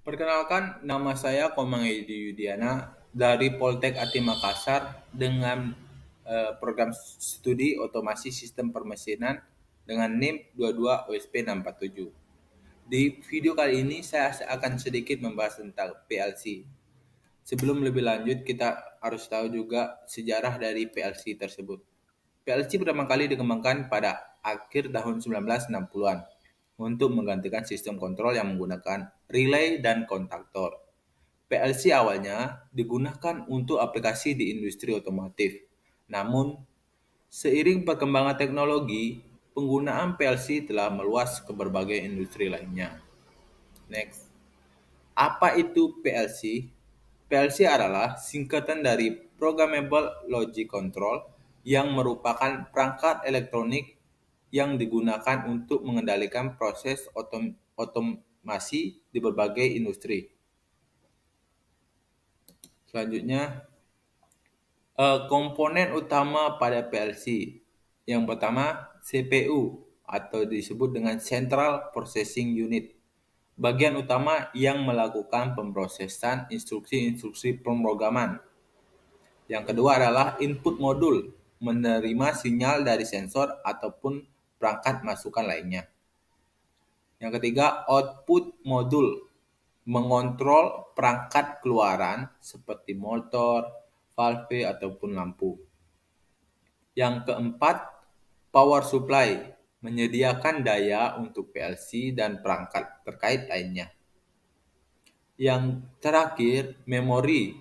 Perkenalkan, nama saya Komang Edi Yudiana dari Poltek Ati Makassar dengan program studi otomasi sistem permesinan dengan NIM 22 OSP 647. Di video kali ini saya akan sedikit membahas tentang PLC. Sebelum lebih lanjut, kita harus tahu juga sejarah dari PLC tersebut. PLC pertama kali dikembangkan pada akhir tahun 1960-an untuk menggantikan sistem kontrol yang menggunakan relay dan kontaktor. PLC awalnya digunakan untuk aplikasi di industri otomotif. Namun, seiring perkembangan teknologi, penggunaan PLC telah meluas ke berbagai industri lainnya. Next. Apa itu PLC? PLC adalah singkatan dari Programmable Logic Control yang merupakan perangkat elektronik yang digunakan untuk mengendalikan proses otomasi di berbagai industri. Selanjutnya, komponen utama pada PLC. Yang pertama, CPU atau disebut dengan Central Processing Unit. Bagian utama yang melakukan pemrosesan instruksi-instruksi pemrograman. Yang kedua adalah input modul, menerima sinyal dari sensor ataupun perangkat masukan lainnya. Yang ketiga, output modul, mengontrol perangkat keluaran seperti motor, valve ataupun lampu. Yang keempat, power supply, menyediakan daya untuk PLC dan perangkat terkait lainnya. Yang terakhir, memori,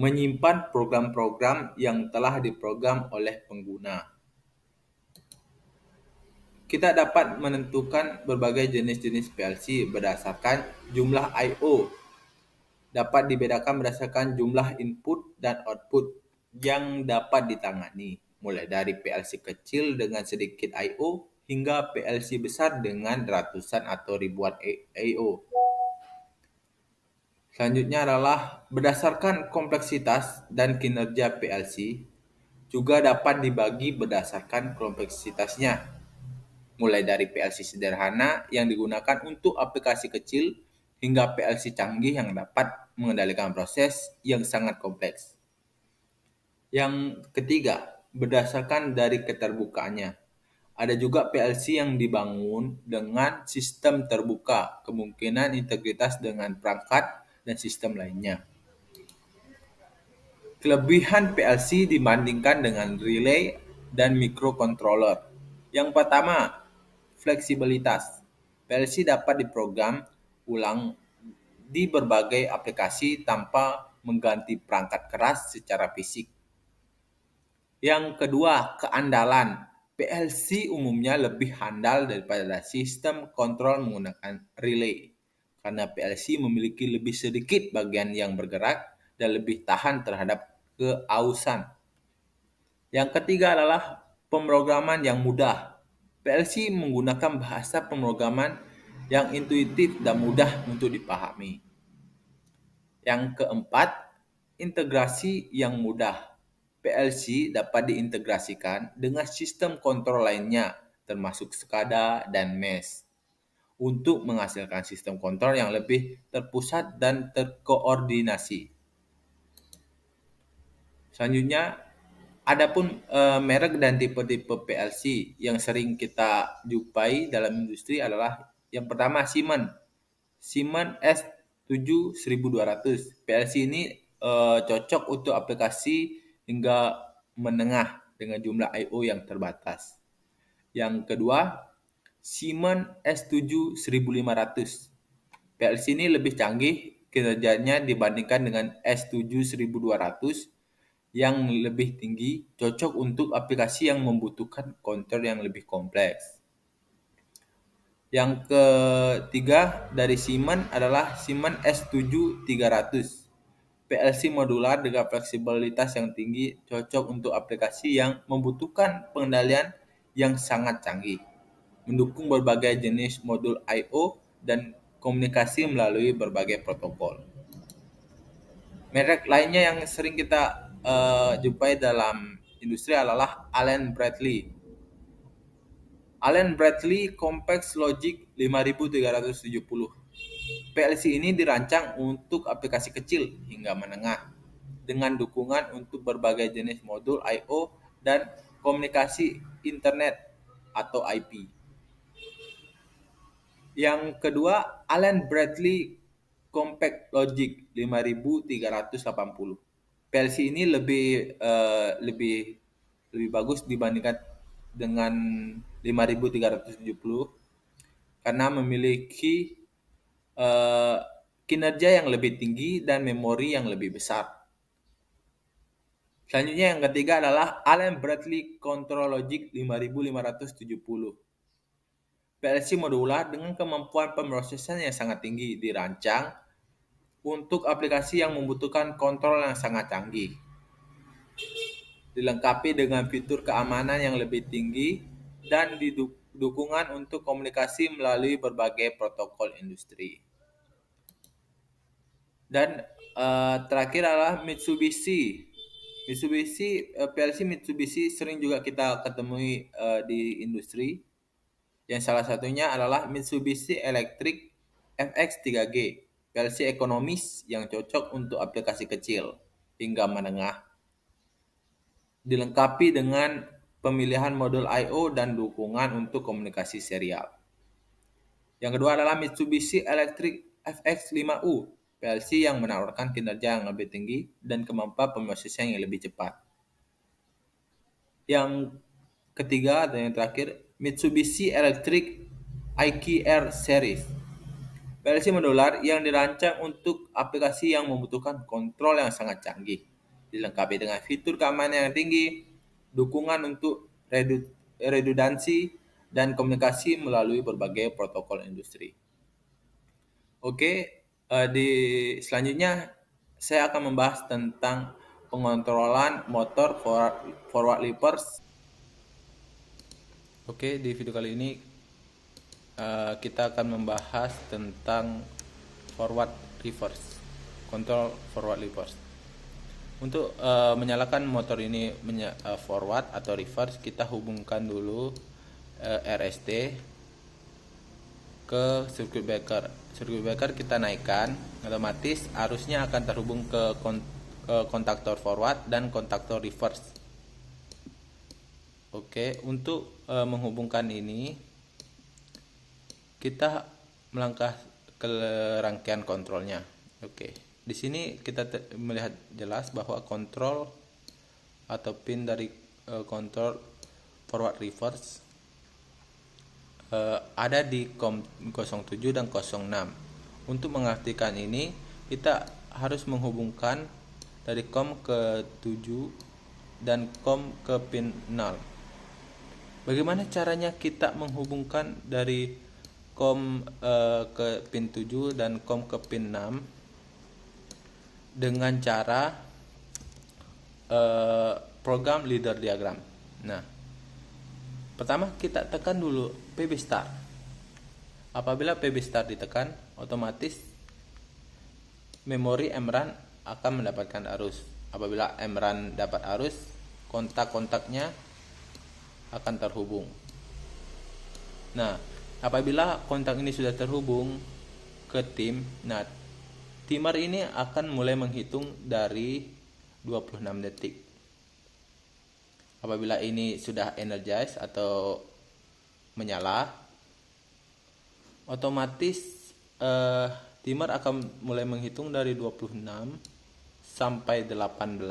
menyimpan program-program yang telah diprogram oleh pengguna. Kita dapat menentukan berbagai jenis-jenis PLC berdasarkan jumlah I/O. Dapat dibedakan berdasarkan jumlah input dan output yang dapat ditangani, mulai dari PLC kecil dengan sedikit I/O hingga PLC besar dengan ratusan atau ribuan I/O. Selanjutnya adalah berdasarkan kompleksitas dan kinerja PLC juga dapat dibagi berdasarkan kompleksitasnya, mulai dari PLC sederhana yang digunakan untuk aplikasi kecil hingga PLC canggih yang dapat mengendalikan proses yang sangat kompleks. Yang ketiga, berdasarkan dari keterbukaannya. Ada juga PLC yang dibangun dengan sistem terbuka, kemungkinan integritas dengan perangkat dan sistem lainnya. Kelebihan PLC dibandingkan dengan relay dan microcontroller. Yang pertama, fleksibilitas. PLC dapat diprogram ulang di berbagai aplikasi tanpa mengganti perangkat keras secara fisik. Yang kedua, keandalan. PLC umumnya lebih handal daripada sistem kontrol menggunakan relay, karena PLC memiliki lebih sedikit bagian yang bergerak dan lebih tahan terhadap keausan. Yang ketiga adalah pemrograman yang mudah. PLC menggunakan bahasa pemrograman yang intuitif dan mudah untuk dipahami. Yang keempat, integrasi yang mudah. PLC dapat diintegrasikan dengan sistem kontrol lainnya, termasuk SCADA dan MES, untuk menghasilkan sistem kontrol yang lebih terpusat dan terkoordinasi. Selanjutnya, adapun merek dan tipe-tipe PLC yang sering kita jumpai dalam industri adalah yang pertama Siemens. Siemens S7 1200. PLC ini cocok untuk aplikasi hingga menengah dengan jumlah I/O yang terbatas. Yang kedua, Siemens S7 1500. PLC ini lebih canggih kinerjanya dibandingkan dengan S7 1200 yang lebih tinggi, cocok untuk aplikasi yang membutuhkan kontrol yang lebih kompleks. Yang ketiga dari Siemens adalah Siemens S7 300. PLC modular dengan fleksibilitas yang tinggi, cocok untuk aplikasi yang membutuhkan pengendalian yang sangat canggih, mendukung berbagai jenis modul I/O dan komunikasi melalui berbagai protokol. Merek lainnya yang sering kita jumpai dalam industri adalah Allen Bradley. Allen Bradley Complex Logic 5370. PLC ini dirancang untuk aplikasi kecil hingga menengah dengan dukungan untuk berbagai jenis modul I/O dan komunikasi internet atau IP. Yang kedua, Allen Bradley Compact Logic 5380. PLC ini lebih bagus dibandingkan dengan 5370 karena memiliki eh, kinerja yang lebih tinggi dan memori yang lebih besar. Selanjutnya yang ketiga adalah Allen Bradley Control Logic 5570. PLC modular dengan kemampuan pemrosesan yang sangat tinggi dirancang untuk aplikasi yang membutuhkan kontrol yang sangat canggih. Dilengkapi dengan fitur keamanan yang lebih tinggi dan dukungan untuk komunikasi melalui berbagai protokol industri. Dan terakhir adalah Mitsubishi. PLC Mitsubishi sering juga kita ketemui di industri. Yang salah satunya adalah Mitsubishi Electric FX3G, PLC ekonomis yang cocok untuk aplikasi kecil hingga menengah. Dilengkapi dengan pemilihan modul I/O dan dukungan untuk komunikasi serial. Yang kedua adalah Mitsubishi Electric FX5U, PLC yang menawarkan kinerja yang lebih tinggi dan kemampuan pemrosesan yang lebih cepat. Yang ketiga dan yang terakhir, Mitsubishi Electric IKR Series, PLC modular yang dirancang untuk aplikasi yang membutuhkan kontrol yang sangat canggih, dilengkapi dengan fitur keamanan yang tinggi, dukungan untuk redundansi, dan komunikasi melalui berbagai protokol industri. Oke, di selanjutnya saya akan membahas tentang pengontrolan motor forward levers. Oke, di video kali ini kita akan membahas tentang forward reverse, kontrol forward reverse. Untuk menyalakan motor ini forward atau reverse, kita hubungkan dulu RST ke circuit breaker. Circuit breaker kita naikkan, otomatis arusnya akan terhubung ke kontaktor forward dan kontaktor reverse. Oke, untuk menghubungkan ini kita melangkah ke rangkaian kontrolnya. Oke, di sini kita melihat jelas bahwa kontrol atau pin dari kontrol forward reverse ada di COM 07 dan 06. Untuk mengartikan ini, kita harus menghubungkan dari COM ke 7 dan COM ke pin 0. Bagaimana caranya kita menghubungkan dari COM ke pin 7 dan COM ke pin 6? Dengan cara program leader diagram. Nah, pertama kita tekan dulu PB start. Apabila PB start ditekan, otomatis memori MRAM akan mendapatkan arus. Apabila MRAM dapat arus, kontak-kontaknya akan terhubung. Nah, apabila kontak ini sudah terhubung ke tim, nah timer ini akan mulai menghitung dari 26 detik. Apabila ini sudah energize atau menyala, otomatis timer akan mulai menghitung dari 26 sampai 18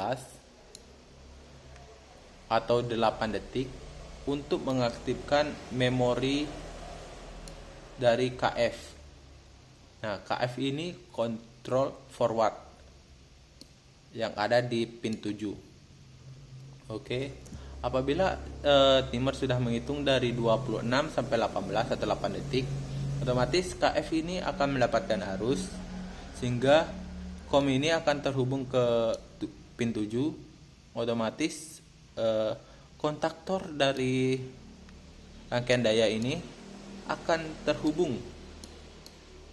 atau 8 detik untuk mengaktifkan memori dari KF. Nah, KF ini control forward yang ada di pin 7. Oke. Apabila timer sudah menghitung dari 26 sampai 18 atau 8 detik, otomatis KF ini akan mendapatkan arus sehingga COM ini akan terhubung ke pin 7. Otomatis kontaktor dari rangkaian daya ini akan terhubung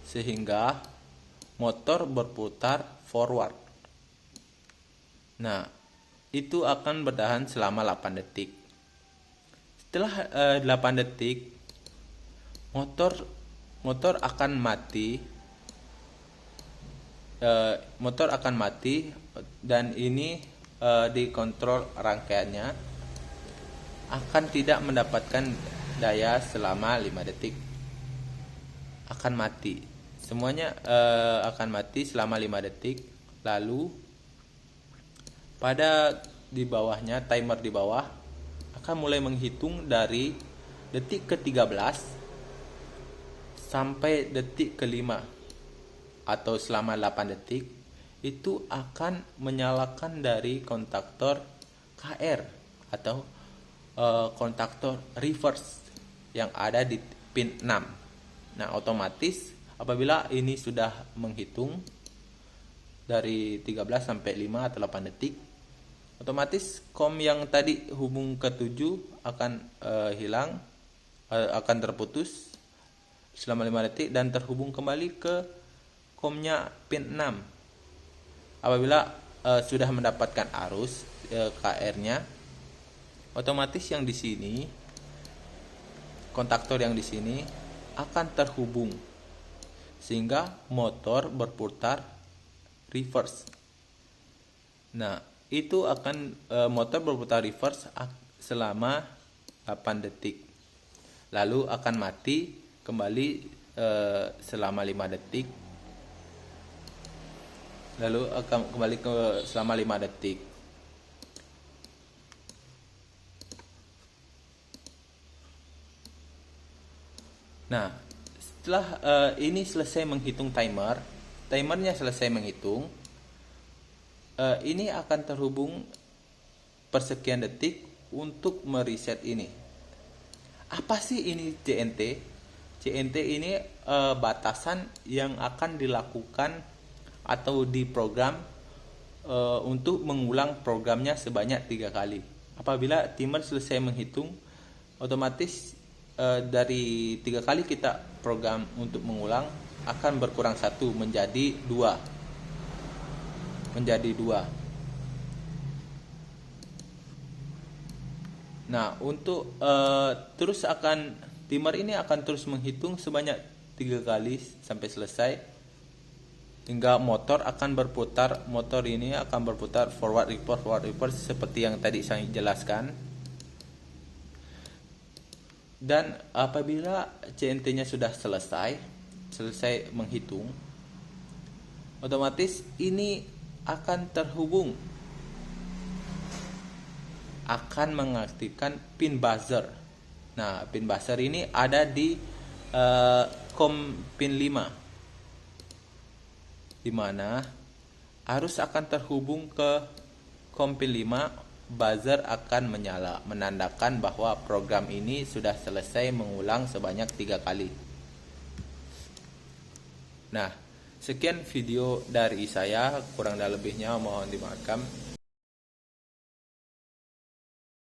sehingga motor berputar forward. Nah, itu akan bertahan selama 8 detik. Setelah 8 detik, motor akan mati motor akan mati, dan ini dikontrol rangkaiannya akan tidak mendapatkan daya selama 5 detik. Akan mati. Semuanya akan mati selama 5 detik. Lalu pada di bawahnya, timer di bawah akan mulai menghitung dari detik ke-13 sampai detik ke-5 atau selama 8 detik. Itu akan menyalakan dari kontaktor KR atau kontaktor reverse yang ada di pin 6. Nah, otomatis apabila ini sudah menghitung dari 13 sampai 5 atau 8 detik, otomatis kom yang tadi hubung ke 7 akan hilang, akan terputus selama 5 detik dan terhubung kembali ke komnya pin 6. Apabila sudah mendapatkan arus KR-nya, otomatis yang di sini, kontaktor yang di sini akan terhubung sehingga motor berputar reverse. Nah, itu akan motor berputar reverse selama 8 detik. Lalu akan mati kembali selama 5 detik. Lalu akan kembali ke selama 5 detik. Nah, setelah ini selesai menghitung timernya selesai menghitung, ini akan terhubung persekian detik untuk mereset ini. Apa sih ini CNT? CNT ini batasan yang akan dilakukan atau diprogram untuk mengulang programnya sebanyak 3 kali. Apabila timer selesai menghitung, otomatis dari 3 kali kita program untuk mengulang akan berkurang 1 menjadi 2. Nah, untuk terus timer ini akan terus menghitung sebanyak 3 kali sampai selesai, hingga motor ini akan berputar forward reverse seperti yang tadi saya jelaskan. Dan apabila CNT-nya sudah selesai menghitung, otomatis ini akan terhubung, akan mengaktifkan pin buzzer. Nah, pin buzzer ini ada di kom pin 5, di mana arus akan terhubung ke kom pin 5. Buzzer akan menyala, menandakan bahwa program ini sudah selesai mengulang sebanyak 3 kali. Nah, sekian video dari saya, kurang dan lebihnya mohon dimaafkan.